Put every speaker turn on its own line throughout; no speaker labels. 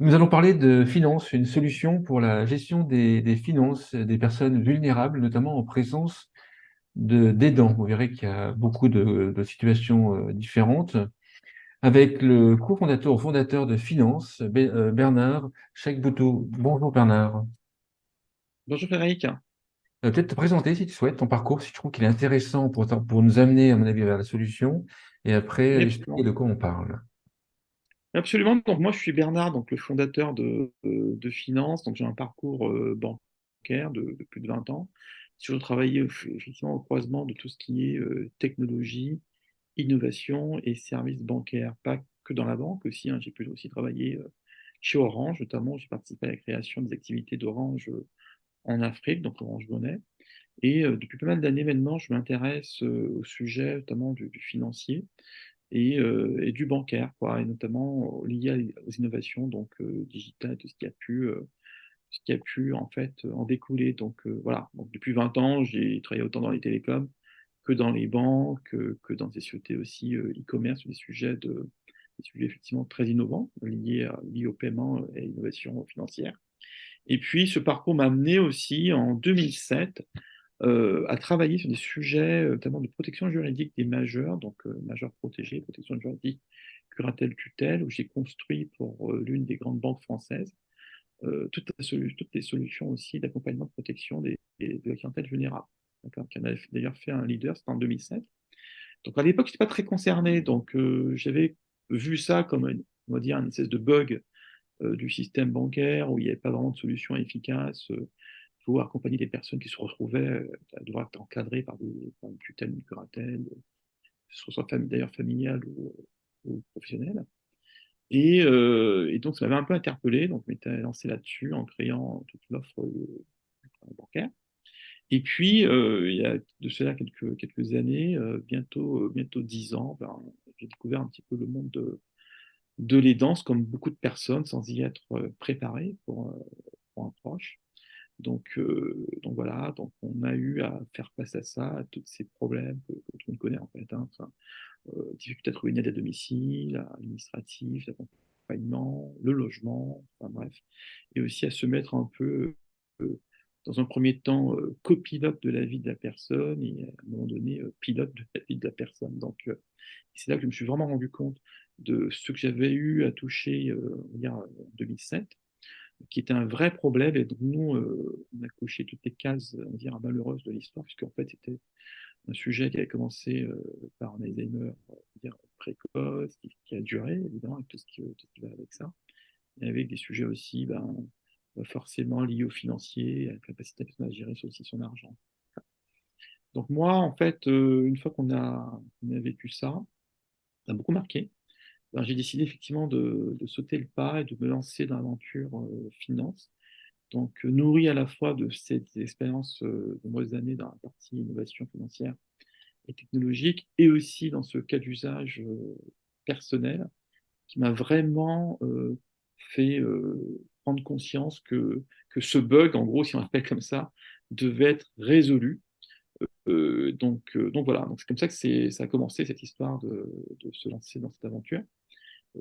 Nous allons parler de finances, une solution pour la gestion des finances des personnes vulnérables, notamment en présence d'aidants. Vous verrez qu'il y a beaucoup de situations différentes. Avec le cofondateur ou fondateur de Finance, Bernard Chaigboutou. Bonjour Bernard.
Bonjour Frédéric.
Peut-être te présenter si tu souhaites ton parcours, si tu trouves qu'il est intéressant pour nous amener, à mon avis, vers la solution, et
Oui,
après expliquer
absolument.
de quoi on parle.
Absolument. Donc moi je suis Bernard, donc le fondateur de Finance. Donc j'ai un parcours bancaire de plus de 20 ans. J'ai toujours travaillé effectivement au croisement de tout ce qui est technologie, innovation et services bancaires. Pas que dans la banque aussi, hein. J'ai pu aussi travailler chez Orange, notamment j'ai participé à la création des activités d'Orange en Afrique, donc Orange Monnaie. Et depuis pas mal d'années maintenant, je m'intéresse au sujet notamment du financier et du bancaire, quoi, et notamment lié aux innovations donc digitales, tout ce qui a pu en fait en découler. Donc voilà. Donc depuis 20 ans, j'ai travaillé autant dans les télécoms que dans les banques, que dans des sociétés aussi e-commerce, des sujets effectivement très innovants liés au paiement et à l'innovation financière. Et puis ce parcours m'a amené aussi en 2007 à travailler sur des sujets, notamment de protection juridique des majeurs, donc majeurs protégés, protection juridique, curatelle, tutelle, où j'ai construit pour l'une des grandes banques françaises toutes les solutions aussi d'accompagnement de protection de la clientèle vulnérable. D'accord, qui en a d'ailleurs fait un leader, c'était en 2007. Donc à l'époque, je n'étais pas très concerné, donc j'avais vu ça comme on va dire, une espèce de bug du système bancaire où il n'y avait pas vraiment de solution efficace pour accompagner des personnes qui se retrouvaient à devoir être encadrées par une tutelle, une curatelle, que ce soit d'ailleurs familiale ou professionnelle. Et donc, ça m'avait un peu interpellé, donc je m'étais lancé là-dessus en créant toute l'offre bancaire. Et puis, il y a de cela quelques années, bientôt 10 ans, ben, j'ai découvert un petit peu le monde de l'aidance, comme beaucoup de personnes, sans y être préparé pour un proche. Donc voilà, donc on a eu à faire face à ça, à tous ces problèmes que tout le monde connaît en fait, hein. Enfin, difficulté à trouver une aide à domicile, administratif, l'accompagnement, le logement, enfin bref, et aussi à se mettre un peu, dans un premier temps, copilote de la vie de la personne et à un moment donné, pilote de la vie de la personne. Donc c'est là que je me suis vraiment rendu compte de ce que j'avais eu à toucher, on va dire, en 2007, qui était un vrai problème. Et donc, nous, on a coché toutes les cases, on va dire, malheureuses de l'histoire, puisqu'en fait, c'était un sujet qui avait commencé par un Alzheimer, on va dire, précoce, qui a duré, évidemment, avec tout ce qui va avec ça, et avec des sujets aussi, ben, forcément liés au financier, à la capacité de la personne à gérer aussi son argent. Donc moi, en fait, une fois qu'on a vécu ça, ça m'a beaucoup marqué. Ben, j'ai décidé effectivement de sauter le pas et de me lancer dans l'aventure finance. Donc, nourri à la fois de cette expérience de nombreuses années dans la partie innovation financière et technologique, et aussi dans ce cas d'usage personnel, qui m'a vraiment fait prendre conscience que ce bug, en gros, si on l'appelle comme ça, devait être résolu. Donc voilà, donc c'est comme ça que ça a commencé cette histoire de se lancer dans cette aventure,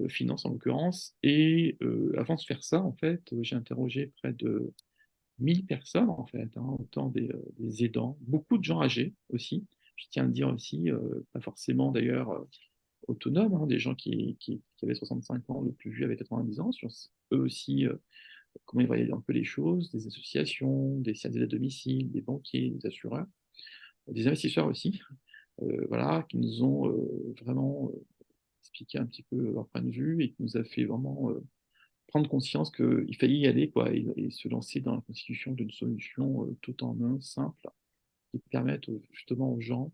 finance en l'occurrence. Et avant de faire ça, en fait, j'ai interrogé près de 1000 personnes, en fait, hein, autant des aidants, beaucoup de gens âgés aussi. Je tiens à le dire aussi, pas forcément d'ailleurs autonomes, hein, des gens qui avaient 65 ans, le plus vieux avait 90 ans, sur eux aussi, comment ils voyaient un peu les choses, des associations, des services d'aide à domicile, des banquiers, des assureurs, des investisseurs aussi, voilà, qui nous ont vraiment expliqué un petit peu leur point de vue et qui nous a fait vraiment prendre conscience qu'il fallait y aller, quoi, et se lancer dans la constitution d'une solution tout en un, simple, qui permette justement aux gens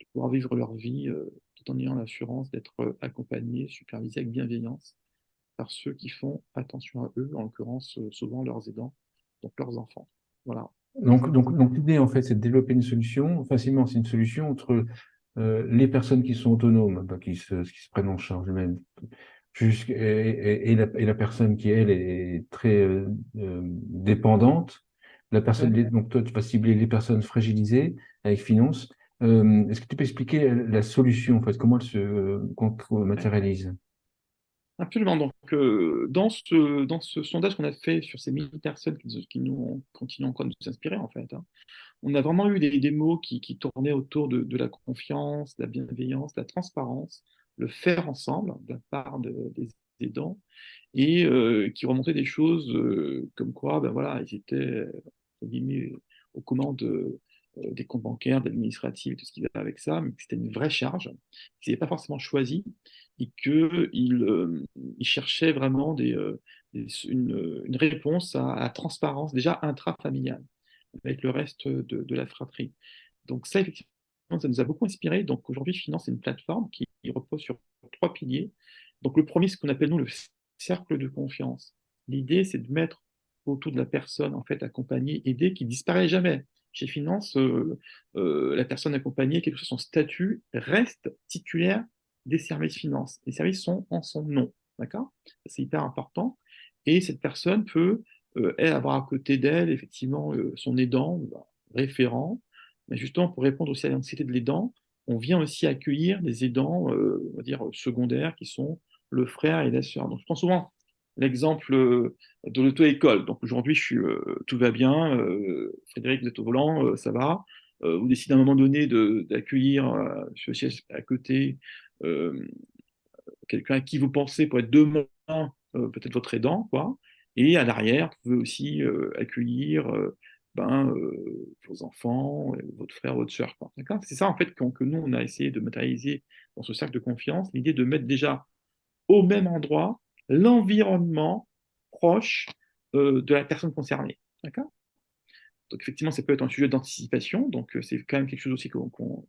de pouvoir vivre leur vie tout en ayant l'assurance d'être accompagnés, supervisés avec bienveillance par ceux qui font attention à eux, en l'occurrence souvent leurs aidants, donc leurs enfants. Voilà.
Donc l'idée, en fait, c'est de développer une solution. Facilement, c'est une solution entre les personnes qui sont autonomes, bah, qui se prennent en charge eux-mêmes, et la personne qui, elle, est très dépendante. Donc, toi, tu vas cibler les personnes fragilisées avec finance. Est-ce que tu peux expliquer la solution, en fait, comment elle se
Ouais.
matérialise?
Absolument. Donc, dans ce sondage qu'on a fait sur ces 1000 personnes qui nous continuent encore de nous inspirer, en fait, hein, on a vraiment eu des mots qui tournaient autour de la confiance, de la bienveillance, de la transparence, le faire ensemble de la part des aidants, et qui remontaient des choses comme quoi, ben voilà, ils étaient, entre guillemets, aux commandes des comptes bancaires, de l'administratif et tout ce qui va avec ça, mais que c'était une vraie charge, qu'ils n'avaient pas forcément choisi, et qu'ils cherchaient vraiment une réponse à la transparence, déjà intrafamiliale, avec le reste de la fratrie. Donc ça, effectivement, ça nous a beaucoup inspiré. Donc aujourd'hui, Finance est une plateforme qui repose sur trois piliers. Donc le premier, c'est ce qu'on appelle nous le cercle de confiance. L'idée, c'est de mettre autour de la personne en fait accompagnée, aidée, qui disparaît jamais. Chez Finance, la personne accompagnée, quel que soit son statut, reste titulaire des services finance. Les services sont en son nom, d'accord? C'est hyper important. Et cette personne peut, elle, avoir à côté d'elle, effectivement, son aidant, référent. Mais justement, pour répondre aussi à l'anxiété de l'aidant, on vient aussi accueillir des aidants, on va dire, secondaires, qui sont le frère et la sœur. Donc, je prends souvent l'exemple de l'auto-école. Donc, aujourd'hui, tout va bien, Frédéric, vous êtes au volant, ça va. Vous décidez à un moment donné d'accueillir sur le siège à côté euh, quelqu'un à qui vous pensez pour être demain peut-être votre aidant, quoi. Et à l'arrière, vous pouvez aussi accueillir vos enfants, votre frère, votre soeur, quoi. D'accord? C'est ça, en fait, que nous, on a essayé de matérialiser dans ce cercle de confiance, l'idée de mettre déjà au même endroit l'environnement proche de la personne concernée. D'accord? Donc, effectivement, ça peut être un sujet d'anticipation, donc c'est quand même quelque chose aussi sur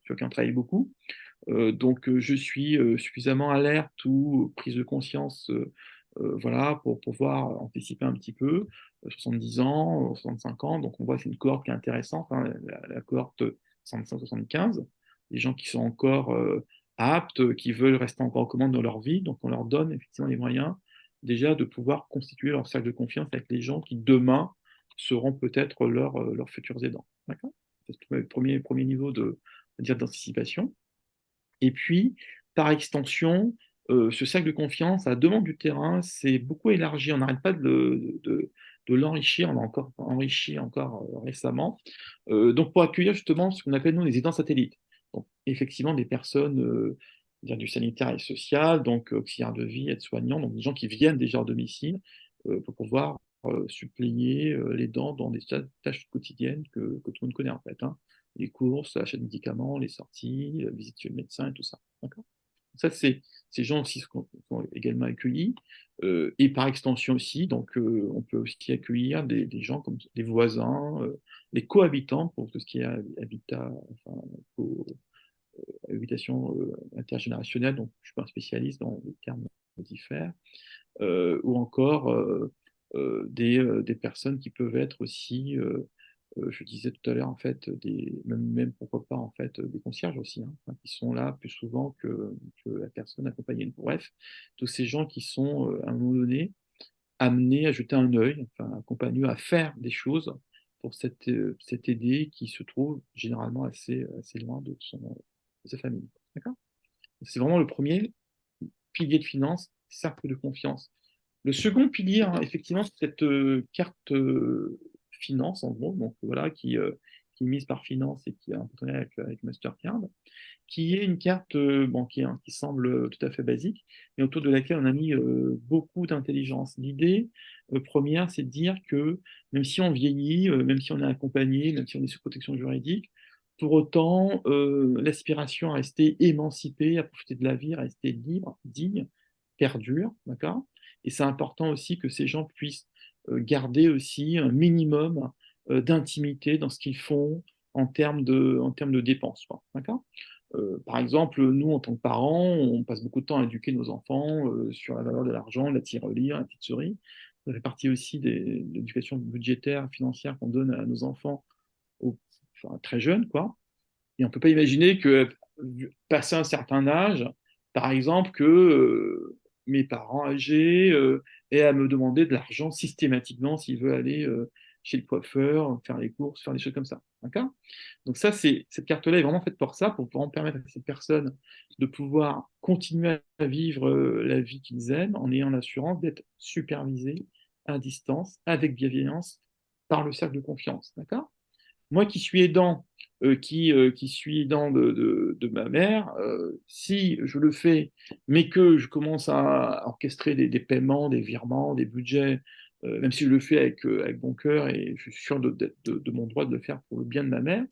lequel on travaille beaucoup. Donc, je suis suffisamment alerte ou prise de conscience, voilà, pour pouvoir anticiper un petit peu. 70 ans, 65 ans, donc on voit que c'est une cohorte qui est intéressante, hein, la cohorte 65-75, des gens qui sont encore aptes, qui veulent rester encore aux commandes dans leur vie, donc on leur donne effectivement les moyens déjà de pouvoir constituer leur cercle de confiance avec les gens qui demain seront peut-être leurs futurs aidants. D'accord? C'est le premier niveau de, on va dire, d'anticipation. Et puis, par extension, ce cercle de confiance, à la demande du terrain, c'est beaucoup élargi. On n'arrête pas de l'enrichir. On l'a encore enrichi encore récemment. Donc, pour accueillir justement ce qu'on appelle nous les aidants satellites. Donc, effectivement, des personnes dire du sanitaire et social, donc auxiliaires de vie, aides-soignants, donc des gens qui viennent déjà au domicile pour pouvoir suppléer les dents dans des tâches quotidiennes que tout le monde connaît en fait, hein, les courses, l'achat de médicaments, les sorties, la visite chez le médecin et tout ça. D'accord? Ça, ces gens aussi sont également accueillis. Et par extension aussi, donc on peut aussi accueillir des gens comme des voisins, les cohabitants pour tout ce qui est habitat, enfin, habitation intergénérationnelle, donc je ne suis pas un spécialiste dans les termes diffèrent, ou encore des personnes qui peuvent être aussi je disais tout à l'heure, en fait, même pourquoi pas, en fait, des concierges aussi, hein, enfin, qui sont là plus souvent que la personne accompagnée. Bref, tous ces gens qui sont, à un moment donné, amenés à jeter un œil, enfin, accompagnés à faire des choses pour cet aidé qui se trouve généralement assez loin de sa famille. D'accord? C'est vraiment le premier pilier de finance, cercle de confiance. Le second pilier, hein, effectivement, c'est cette carte finance, en gros, donc voilà, qui est mise par Finance et qui a un partenariat avec Mastercard, qui est une carte bancaire hein, qui semble tout à fait basique, mais autour de laquelle on a mis beaucoup d'intelligence. L'idée première, c'est de dire que même si on vieillit, même si on est accompagné, même si on est sous protection juridique, pour autant, l'aspiration à rester émancipé, à profiter de la vie, à rester libre, digne, perdure, d'accord? Et c'est important aussi que ces gens puissent garder aussi un minimum d'intimité dans ce qu'ils font en termes de dépenses, quoi, d'accord? Par exemple, nous, en tant que parents, on passe beaucoup de temps à éduquer nos enfants sur la valeur de l'argent, la tirelire, la petite souris. Ça fait partie aussi de l'éducation budgétaire, financière qu'on donne à nos enfants enfin, très jeunes, quoi. Et on ne peut pas imaginer que, passé un certain âge, par exemple, que mes parents âgés aient à me demander de l'argent systématiquement s'ils veulent aller chez le coiffeur, faire les courses, faire des choses comme ça. D'accord? Donc ça, cette carte-là est vraiment faite pour ça, pour pouvoir permettre à ces personnes de pouvoir continuer à vivre la vie qu'ils aiment en ayant l'assurance d'être supervisés à distance, avec bienveillance, par le cercle de confiance. D'accord? Moi qui suis aidant, qui suis aidant de ma mère, si je le fais, mais que je commence à orchestrer des paiements, des virements, des budgets, même si je le fais avec bon cœur et je suis sûr de mon droit de le faire pour le bien de ma mère,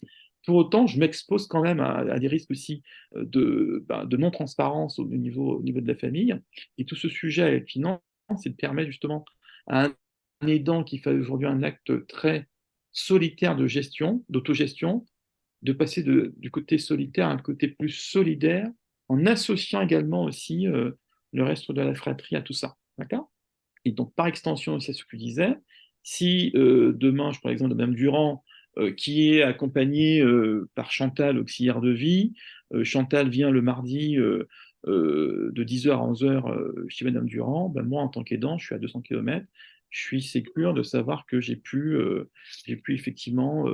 pour autant, je m'expose quand même à des risques aussi de non-transparence au niveau de la famille. Et tout ce sujet avec finance, c'est de permettre justement à un aidant qui fait aujourd'hui un acte très solitaire de gestion, d'autogestion, de passer du côté solitaire à un côté plus solidaire, en associant également aussi le reste de la fratrie à tout ça. D'accord? Et donc, par extension aussi à ce que je disais, si demain, je prends l'exemple de Mme Durand, qui est accompagnée par Chantal, auxiliaire de vie, Chantal vient le mardi de 10h à 11h chez Mme Durand, ben moi, en tant qu'aidant, je suis à 200 km, je suis sécure de savoir que j'ai pu effectivement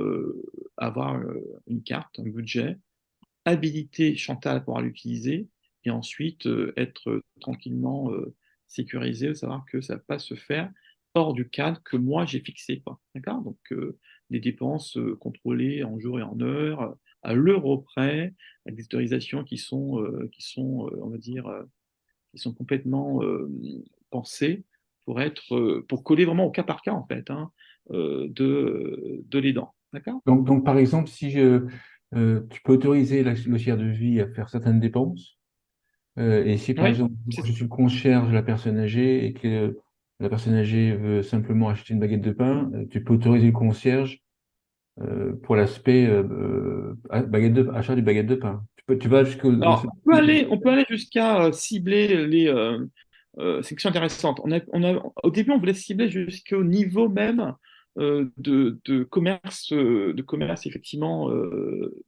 avoir une carte, un budget, habiliter Chantal à pouvoir l'utiliser et ensuite être tranquillement sécurisé, de savoir que ça ne va pas se faire hors du cadre que moi j'ai fixé, quoi. D'accord? Donc des dépenses contrôlées en jour et en heure, à l'euro près, avec des autorisations on va dire, qui sont complètement pensées pour coller vraiment au cas par cas, en fait, hein, de l'aidant. D'accord?
Donc, par exemple, si tu peux autoriser le tiers de vie à faire certaines dépenses, et si par
Oui,
exemple, je suis le concierge de la personne âgée et que la personne âgée veut simplement acheter une baguette de pain, tu peux autoriser le concierge pour l'aspect achat du baguette de pain. Tu vas dans ce...
alors, on peut aller jusqu'à cibler c'est une question intéressante. Au début, on voulait cibler jusqu'au niveau même de commerce effectivement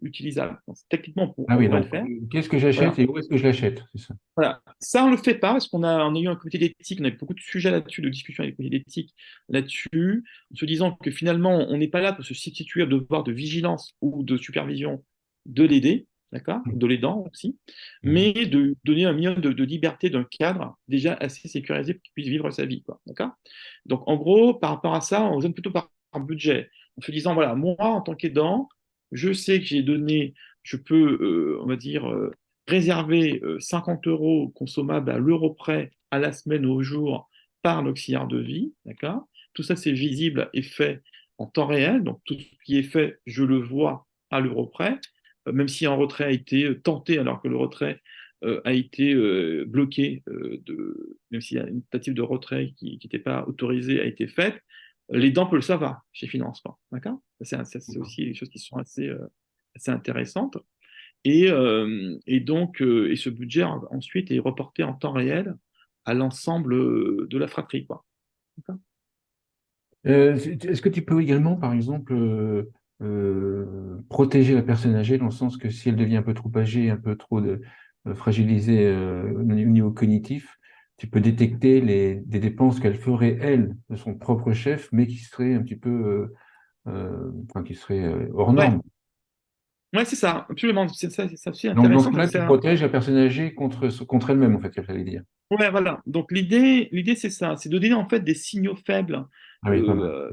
utilisable. Donc, techniquement,
Ah
on
oui,
pourrait le
donc
faire.
qu'est-ce que j'achète
Voilà.
et où est-ce que je l'achète? C'est ça.
Voilà. Ça, on le fait pas parce on a eu un comité d'éthique, on a eu beaucoup de sujets là-dessus, de discussions avec le comité d'éthique là-dessus, en se disant que finalement, on n'est pas là pour se substituer à devoir de vigilance ou de supervision de l'aider, d'accord, de l'aidant aussi,
Mhm.
mais de donner un minimum de liberté d'un cadre déjà assez sécurisé pour qu'il puisse vivre sa vie, quoi, d'accord? Donc, en gros, par rapport à ça, on raisonne plutôt par budget, en se disant, voilà, moi, en tant qu'aidant, je sais que j'ai donné, je peux, on va dire, réserver 50 euros consommables à l'euro près à la semaine ou au jour par l'auxiliaire de vie, d'accord? Tout ça, c'est visible et fait en temps réel, donc tout ce qui est fait, je le vois à l'euro près, même si un retrait a été tenté alors que le retrait a été bloqué, même s'il y a une tentative de retrait qui n'était pas autorisée a été faite, les dents peuvent le savoir chez Finance, quoi, d'accord? C'est aussi des choses qui sont assez intéressantes. Et donc, et ce budget ensuite est reporté en temps réel à l'ensemble de la fratrie, quoi. D'accord.
Est-ce que tu peux également, par exemple, protéger la personne âgée dans le sens que si elle devient un peu trop âgée, un peu trop fragilisée au niveau cognitif, tu peux détecter des dépenses qu'elle ferait, elle, de son propre chef, mais qui seraient un petit peu, enfin, qui seraient hors
Ouais,
normes.
ouais, c'est ça, absolument. C'est aussi
Donc, dans ce
intéressant. Donc,
cas-là, tu protèges la personne âgée contre elle-même, en fait, qu'il fallait dire.
ouais, voilà. Donc, l'idée, c'est ça, c'est de donner en fait des signaux faibles,
Ah oui, pas mal.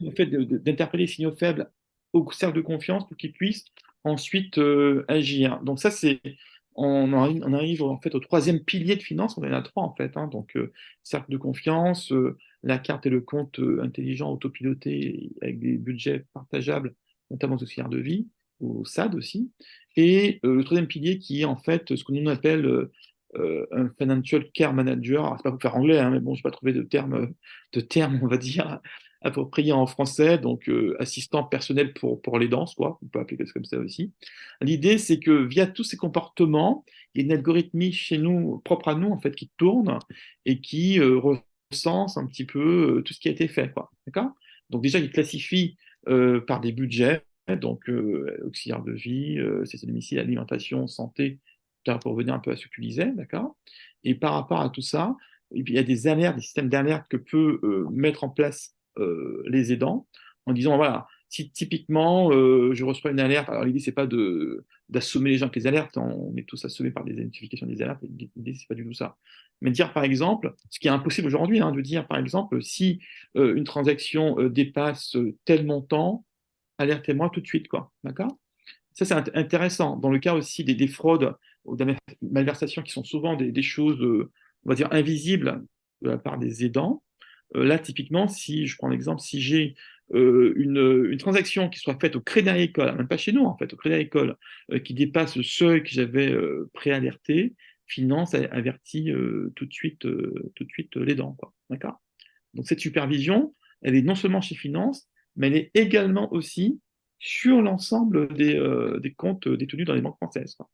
en fait, d'interpeller les signaux faibles au cercle de confiance pour qu'ils puissent ensuite agir. Donc, ça, on arrive en fait au troisième pilier de finance. On en a trois en fait, hein. Donc, cercle de confiance, la carte et le compte intelligent autopiloté avec des budgets partageables, notamment aux auxiliaires de vie, au SAD aussi. Et le troisième pilier qui est en fait ce que nous appelle un financial care manager. Alors, c'est pas pour faire anglais, hein, mais bon, je n'ai pas trouvé de terme, on va dire, approprié en français. Donc, assistant personnel pour les danses, quoi. On peut appeler ça comme ça aussi. L'idée, c'est que via tous ces comportements, il y a une algorithmie chez nous, propre à nous, en fait, qui tourne et qui recense un petit peu tout ce qui a été fait, quoi. D'accord? Donc, déjà, il classifie par des budgets. Donc, auxiliaire de vie, c'est domicile, alimentation, santé, pour revenir un peu à ce que tu disais, d'accord? Et par rapport à tout ça, il y a des alertes, des systèmes d'alerte que peut mettre en place les aidants en disant, voilà, si typiquement je reçois une alerte, alors l'idée c'est pas de d'assommer les gens avec les alertes, on est tous assommés par des notifications des alertes, l'idée c'est pas du tout ça. Mais dire par exemple, ce qui est impossible aujourd'hui, hein, de dire par exemple, si une transaction dépasse tel montant, alertez-moi tout de suite, quoi, d'accord? Ça c'est intéressant. Dans le cas aussi des fraudes ou des malversations qui sont souvent des choses, on va dire, invisibles de la part des aidants, là, typiquement, si je prends l'exemple, si j'ai une transaction qui soit faite au Crédit Agricole, même pas chez nous en fait, au Crédit Agricole, qui dépasse le seuil que j'avais préalerté, Finance avertit tout de suite les dents, quoi. D'accord? Donc cette supervision, elle est non seulement chez Finance, mais elle est également aussi sur l'ensemble des comptes détenus dans les banques françaises, quoi.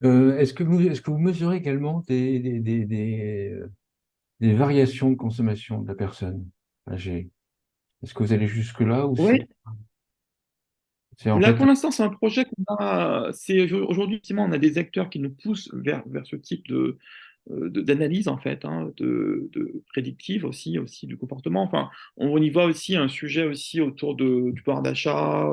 Est-ce que vous mesurez également des variations de consommation de la personne âgée? Est-ce que vous allez jusque-là ou
Oui,
c'est en
là,
fait...
pour l'instant, c'est un projet qu'on a. Aujourd'hui, effectivement, on a des acteurs qui nous poussent vers ce type d'analyse, en fait, hein, de prédictive aussi du comportement. Enfin, on y voit aussi un sujet aussi autour du pouvoir d'achat,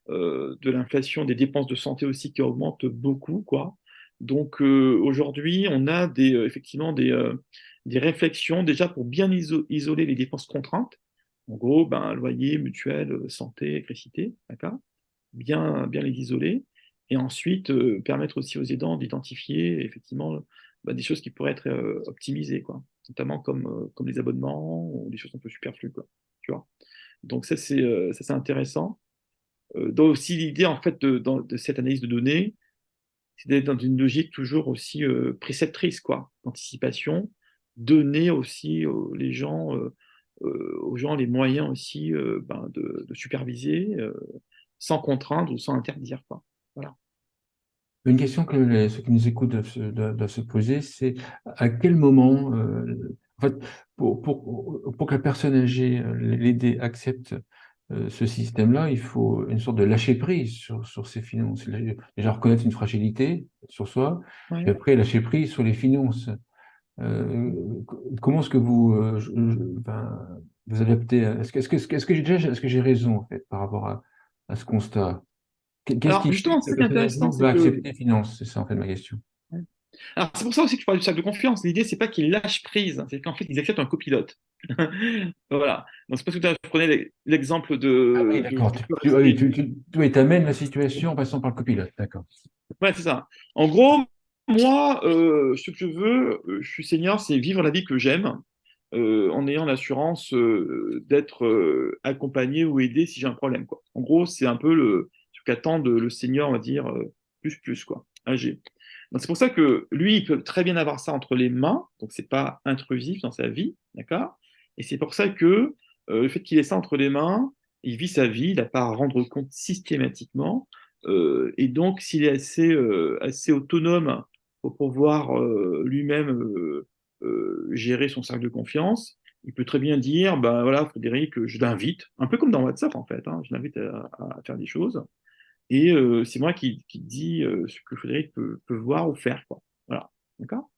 de l'inflation, des dépenses de santé aussi qui augmentent beaucoup, quoi. Donc, aujourd'hui, on a effectivement des réflexions déjà pour bien isoler les dépenses contraintes. En gros, ben, loyer, mutuelle, santé, électricité, d'accord? Bien les isoler, et ensuite permettre aussi aux aidants d'identifier effectivement bah, des choses qui pourraient être optimisées, quoi. Notamment comme les abonnements ou des choses un peu superflues, quoi. Tu vois. Donc ça, c'est intéressant. Donc aussi l'idée en fait de cette analyse de données, c'est d'être dans une logique toujours aussi préceptrice, quoi, d'anticipation, donner aussi aux gens les moyens aussi ben, de superviser sans contraindre ou sans interdire, quoi. Voilà.
Une question que ceux qui nous écoutent doivent se poser, c'est à quel moment, en fait, pour que la personne âgée, l'aidée, accepte ce système-là, il faut une sorte de lâcher prise sur ses finances. Déjà reconnaître une fragilité sur soi, et
Ouais.
après lâcher prise sur les finances. Euh, Comment est-ce que ben, vous adaptez est-ce que j'ai raison en fait par rapport à ce constat? Qu'est-ce
Alors
qui fait
justement,
que la
c'est ça qui est
personne âgée
intéressant, c'est
va
que
accepter finance? C'est ça en fait ma question.
alors c'est pour ça aussi que je parle du cercle de confiance. L'idée, c'est pas qu'ils lâchent prise, c'est qu'en fait, ils acceptent un copilote. Voilà. Donc c'est parce que je prenais l'exemple
Ah oui, d'accord.
je peux
Ah oui,
rester.
oui, t'amènes la situation en passant par le copilote. D'accord.
Ouais, c'est ça. En gros, moi, ce que je veux, je suis senior, c'est vivre la vie que j'aime, en ayant l'assurance d'être accompagné ou aidé si j'ai un problème, quoi. En gros, c'est un peu ce qu'attend le senior, on va dire, plus, quoi, âgé. Donc c'est pour ça que lui, il peut très bien avoir ça entre les mains, donc c'est pas intrusif dans sa vie, d'accord? Et c'est pour ça que le fait qu'il ait ça entre les mains, il vit sa vie, il n'a pas à rendre compte systématiquement. Et donc, s'il est assez autonome pour pouvoir lui-même gérer son cercle de confiance, il peut très bien dire, ben voilà, Frédéric, je l'invite, un peu comme dans WhatsApp en fait, hein, je l'invite à faire des choses, et c'est moi qui dis ce que Frédéric peut voir ou faire, quoi. Voilà, d'accord?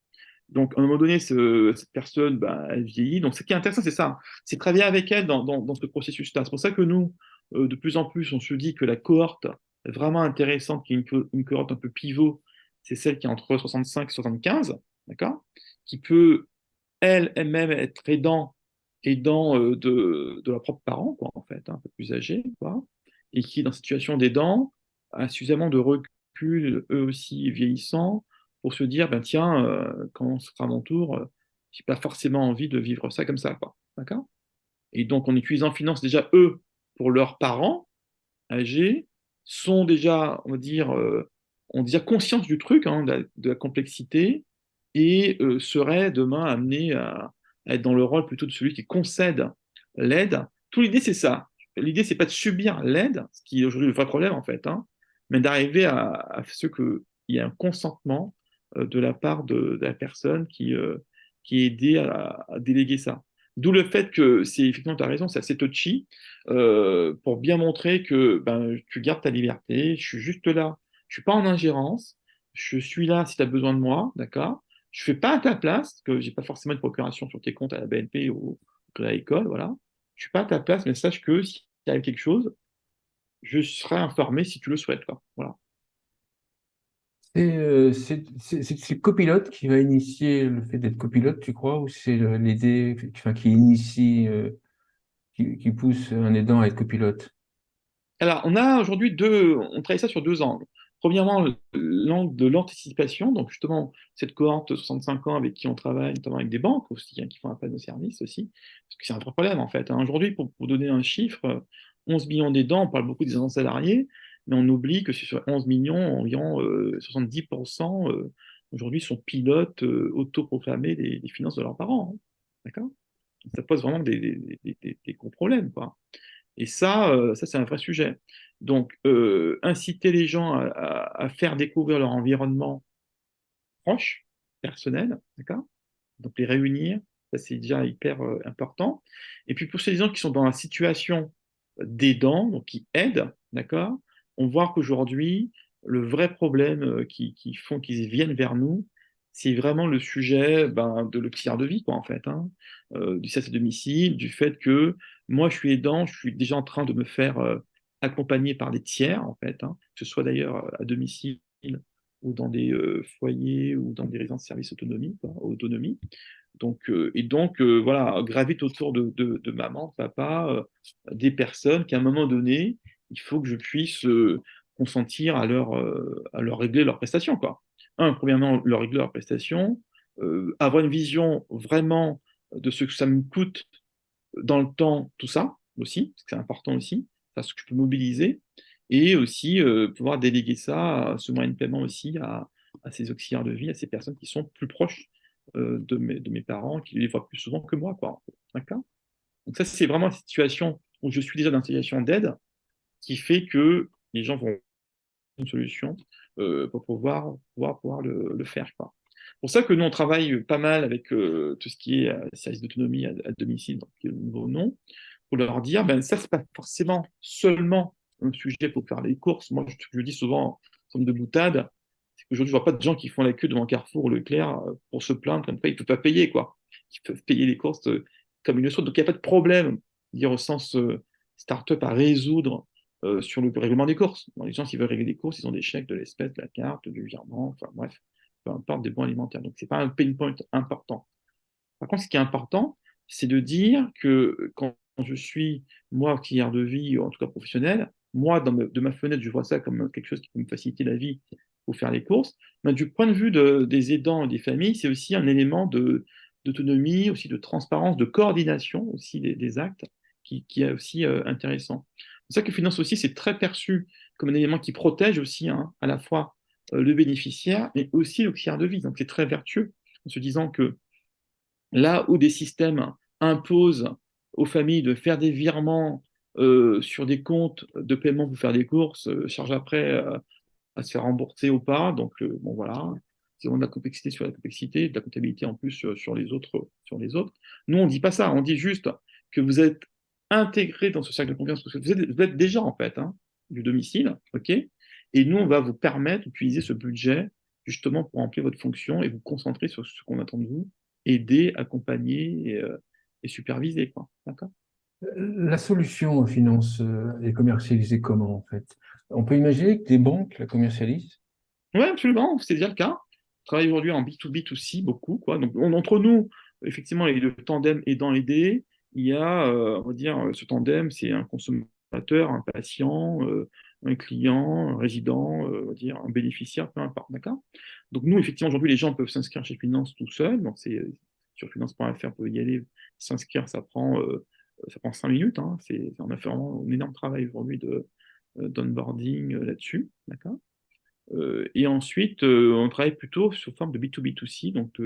Donc, à un moment donné, cette personne, bah, elle vieillit. Donc, ce qui est intéressant, c'est ça. C'est travailler avec elle dans ce processus-là. C'est pour ça que nous, de plus en plus, on se dit que la cohorte vraiment intéressante, qui est une cohorte un peu pivot, c'est celle qui est entre 65 et 75, d'accord? Qui peut, elle-même, être aidant de leurs propres parents, quoi, en fait, hein, un peu plus âgés, quoi, et qui, dans cette situation d'aidant, a suffisamment de recul, eux aussi vieillissants, pour se dire, ben tiens, quand ce sera mon tour, j'ai pas forcément envie de vivre ça comme ça, quoi. D'accord? Et donc, en utilisant finance, déjà, eux, pour leurs parents âgés, sont déjà, on va dire, ont déjà conscience du truc, hein, de la complexité, et seraient demain amenés à être dans le rôle plutôt de celui qui concède l'aide. Tout l'idée, c'est ça. L'idée, c'est pas de subir l'aide, ce qui est aujourd'hui le vrai problème, en fait, hein, mais d'arriver à ce qu'il y ait un consentement de la part de la personne qui est aidée à déléguer ça. D'où le fait que c'est, effectivement, tu as raison, c'est assez touchy, pour bien montrer que ben, tu gardes ta liberté, je suis juste là, je suis pas en ingérence, je suis là si tu as besoin de moi, d'accord? Je fais pas à ta place, parce que j'ai pas forcément une procuration sur tes comptes à la BNP ou à l'école, voilà. Je suis pas à ta place, mais sache que s'il arrive quelque chose, je serai informé si tu le souhaites, quoi. Voilà.
C'est le copilote qui va initier le fait d'être copilote, tu crois, ou c'est l'aider, enfin, qui initie, qui pousse un aidant à être copilote?
Alors, on a aujourd'hui on travaille ça sur deux angles. Premièrement, l'angle de l'anticipation, donc justement, cette cohorte 65 ans avec qui on travaille, notamment avec des banques aussi, hein, qui font appel à nos services aussi, parce que c'est un vrai problème en fait, hein. Aujourd'hui, pour donner un chiffre, 11 millions d'aidants, on parle beaucoup des aidants salariés, mais on oublie que sur 11 millions, environ 70% aujourd'hui sont pilotes autoproclamés des finances de leurs parents, hein. D'accord? Ça pose vraiment des gros problèmes, quoi. Et ça c'est un vrai sujet. Donc, inciter les gens à faire découvrir leur environnement proche, personnel, d'accord? Donc, les réunir, ça c'est déjà hyper important. Et puis, pour ces gens qui sont dans la situation d'aidant, donc qui aident, d'accord? On voit qu'aujourd'hui, le vrai problème qui font qu'ils viennent vers nous, c'est vraiment le sujet ben, de l'auxiliaire de vie, quoi, en fait, hein, du service à domicile, du fait que moi, je suis aidant, je suis déjà en train de me faire accompagner par des tiers, en fait, hein, que ce soit d'ailleurs à domicile ou dans des foyers ou dans des résidences de services autonomie, quoi, autonomie. Donc, voilà, gravite autour de maman, de papa, des personnes qu'à un moment donné, il faut que je puisse consentir à leur régler leurs prestations, quoi. Premièrement, leur régler leurs prestations, avoir une vision vraiment de ce que ça me coûte dans le temps, tout ça aussi, parce que c'est important aussi, parce que je peux mobiliser, et aussi pouvoir déléguer ça, ce moyen de paiement aussi, à ces auxiliaires de vie, à ces personnes qui sont plus proches de mes parents, qui les voient plus souvent que moi, quoi. D'accord? Donc ça, c'est vraiment une situation où je suis déjà dans une situation d'aide, qui fait que les gens vont une solution pour pouvoir le faire, quoi. C'est pour ça que nous, on travaille pas mal avec tout ce qui est service d'autonomie à domicile, donc le nouveau nom, pour leur dire, ben, ça, c'est pas forcément seulement un sujet pour faire les courses. Moi, je dis souvent, en forme de boutade, c'est qu'aujourd'hui, je vois pas de gens qui font la queue devant Carrefour ou Leclerc pour se plaindre comme quoi ils ne peuvent pas payer, quoi. Ils peuvent payer les courses comme ils le souhaitent. Donc, il n'y a pas de problème, dire au sens start-up à résoudre sur le règlement des courses. Bon, les gens, s'ils veulent régler des courses, ils ont des chèques, de l'espèce, de la carte, du virement, enfin bref, peu importe, des bons alimentaires. Donc, c'est pas un pain point important. Par contre, ce qui est important, c'est de dire que quand je suis, moi, auxiliaire de vie, ou en tout cas professionnel, moi, de ma fenêtre, je vois ça comme quelque chose qui peut me faciliter la vie pour faire les courses. Mais du point de vue des aidants et des familles, c'est aussi un élément d'autonomie, aussi de transparence, de coordination aussi des actes qui est aussi intéressant. C'est ça que finance aussi, c'est très perçu comme un élément qui protège aussi hein, à la fois le bénéficiaire, mais aussi l'auxiliaire de vie. Donc c'est très vertueux en se disant que là où des systèmes imposent aux familles de faire des virements sur des comptes de paiement pour faire des courses, charge après à se faire rembourser ou pas. Donc, bon, voilà. Si on a de la complexité sur la complexité, de la comptabilité en plus sur les autres, sur les autres. Nous, on ne dit pas ça. On dit juste que vous êtes intégré dans ce cercle de confiance, parce que vous êtes déjà, en fait, hein, du domicile, OK? Et nous, on va vous permettre d'utiliser ce budget justement pour remplir votre fonction et vous concentrer sur ce qu'on attend de vous, aider, accompagner et superviser, quoi. D'accord?
La solution aux finances est commercialisée comment, en fait? On peut imaginer que des banques la commercialisent.
Oui, absolument, c'est déjà le cas. On travaille aujourd'hui en B2B2C beaucoup, quoi. Donc, entre nous, effectivement, il y a le tandem aidant-aidé. Il y a, on va dire, ce tandem, c'est un consommateur, un patient, un client, un résident, on va dire, un bénéficiaire, peu importe, d'accord? Donc, nous, effectivement, aujourd'hui, les gens peuvent s'inscrire chez Finance tout seuls. Donc, c'est sur finance.fr, vous pouvez y aller, s'inscrire, ça prend 5 minutes, hein. On a fait vraiment un énorme travail aujourd'hui d'onboarding là-dessus, d'accord? Et ensuite, on travaille plutôt sous forme de B2B2C, donc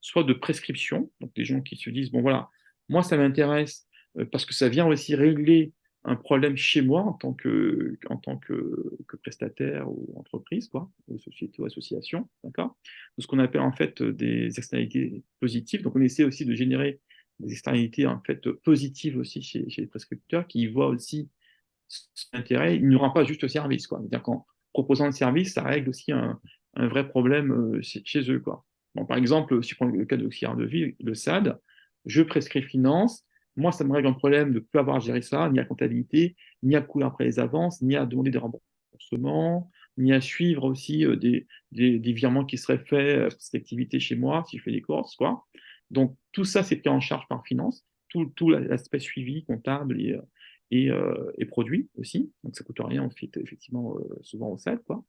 soit de prescription, donc des gens qui se disent, bon voilà, moi ça m'intéresse parce que ça vient aussi régler un problème chez moi en tant que prestataire ou entreprise, quoi, ou société ou association, d'accord? Ce qu'on appelle en fait des externalités positives. Donc on essaie aussi de générer des externalités en fait positives aussi chez les prescripteurs qui y voient aussi son intérêt, il n'y aura pas juste le service, quoi. C'est-à-dire qu'en proposant le service, ça règle aussi un vrai problème chez eux, quoi. Bon, par exemple, si je prends le cas de l'auxiliaire de vie, le SAD, je prescris finance, Moi, ça me règle un problème de ne plus avoir à gérer ça, ni à comptabilité, ni à courir après les avances, ni à demander des remboursements, ni à suivre aussi des virements qui seraient faits pour cette activité chez moi, si je fais des courses, quoi. Donc, tout ça, c'est pris en charge par finance, tout l'aspect suivi, comptable et produit aussi. Donc, ça coûte rien, on fait effectivement souvent au SAT, quoi.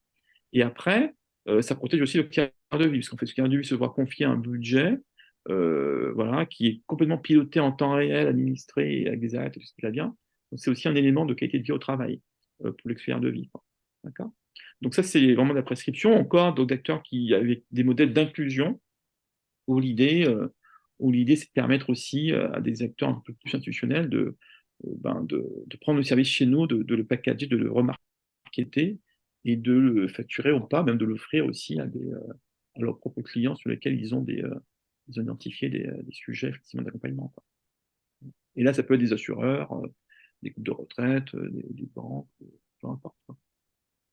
Et après, ça protège aussi le client de vie, parce qu'en fait, le client de vie se voit confier un budget voilà, qui est complètement piloté en temps réel, administré et avec des alertes et tout ce qui va bien. Donc, c'est aussi un élément de qualité de vie au travail pour l'expert de vie, quoi. D'accord? Donc, ça, c'est vraiment la prescription. Encore d'autres acteurs qui avec des modèles d'inclusion où l'idée, c'est de permettre aussi à des acteurs un peu plus institutionnels de prendre le service chez nous, de le packager, de le remarketer et de le facturer ou pas, même de l'offrir aussi à leurs propres clients sur lesquels ils ont identifié des sujets effectivement d'accompagnement, quoi. Et là, ça peut être des assureurs, des groupes de retraite, des banques, peu importe, quoi.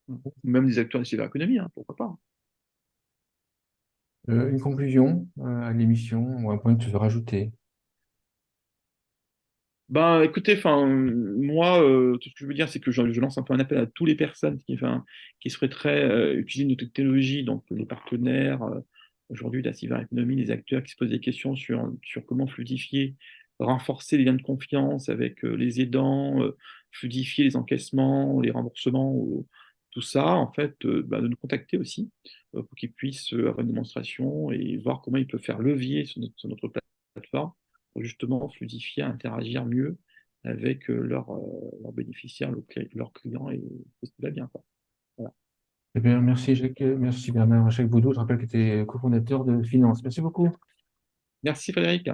Ou même des acteurs de la cyberéconomie, hein, pourquoi pas.
Une conclusion à l'émission ou un point de se rajouter.
Ben, écoutez, enfin, moi, tout ce que je veux dire, c'est que je lance un peu un appel à toutes les personnes qui souhaiteraient utiliser nos technologies, donc les partenaires aujourd'hui de la cyberéconomie, les acteurs qui se posent des questions sur comment fluidifier, renforcer les liens de confiance avec les aidants, fluidifier les encaissements, les remboursements, tout ça, en fait, ben, de nous contacter aussi pour qu'ils puissent avoir une démonstration et voir comment ils peuvent faire levier sur notre plateforme pour justement fluidifier, interagir mieux avec leurs bénéficiaires, leurs clients et tout ce qui va bien, quoi. Voilà.
Eh bien, merci Jacques, merci Bernard. Jacques Boudou, je rappelle que tu es cofondateur de Finance. Merci beaucoup.
Merci Frédéric.